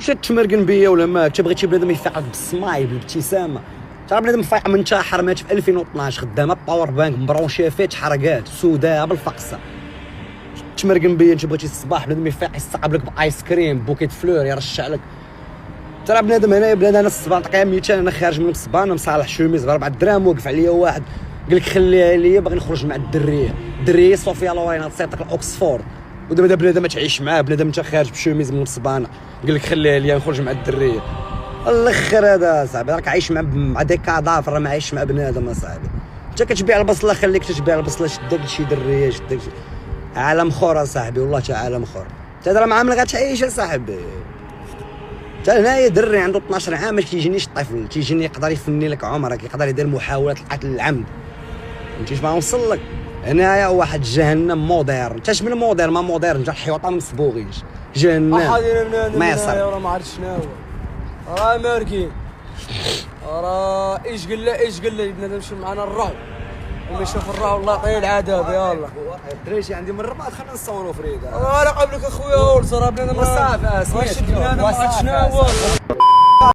واش تمرقن بيا ولا ما تبغي شي بنادم يفيقك بالسمايل بالابتسامه. ترى بنادم فايق من شهر مات في 2012 خدامه باور بانك مبرونشيه فيت حرقات سوداء بالفقصه. تمرقن بيا انت بغيتي الصباح بنادم يفيق يستقبلك بايس كريم بوكيت فلور يرشع لك. ترى بنادم هنايا بنادم انا الصبان طاقيه 200 انا خارج من الصبان مصالح شوميز ب 4 دراهم وقف عليا واحد قال لك خليها ليا باغي نخرج مع الدريه صوفيا لوينه تصيفط لك الاوكسفورد ودابا بنادم ما تعيش معاه بنادم انت خارج بشوميز من الصبانه قال لك خليها ليا نخرج مع الدريه. الاخر هذا صاحبي راك عايش مع دي كادافر ما عايش مع بنادم اصاحبي. انت كتبيع البصله خليك تبيع البصله شدك لشي دريه شدك عالم اخر اصاحبي والله تا عالم اخر. انت راه مع من غتعيش اصاحبي. تا هنايا دري عنده 12 عام ما كيجينيش الطفل تيجيني يقدر يفني لك عمرك يقدر يدير محاولات القتل العمد. فهمتي ما نوصل لك هنايا واحد جهنم موديرن حتى من موديرن ما موديرن انت حيوطه ما مصبوغينش جهنم ما يصير راه ما عرفت شنو هو راه ماركين راه ايش قال لي بنادم شو معنا الرعب اللي شوف الرعب والله يعطيه العذاب يلا الدريشي عندي من الرباط خلينا نصوروا فريده. راه قبلك اخويا ولد راه بنادم صافي ما عرفت شنو هو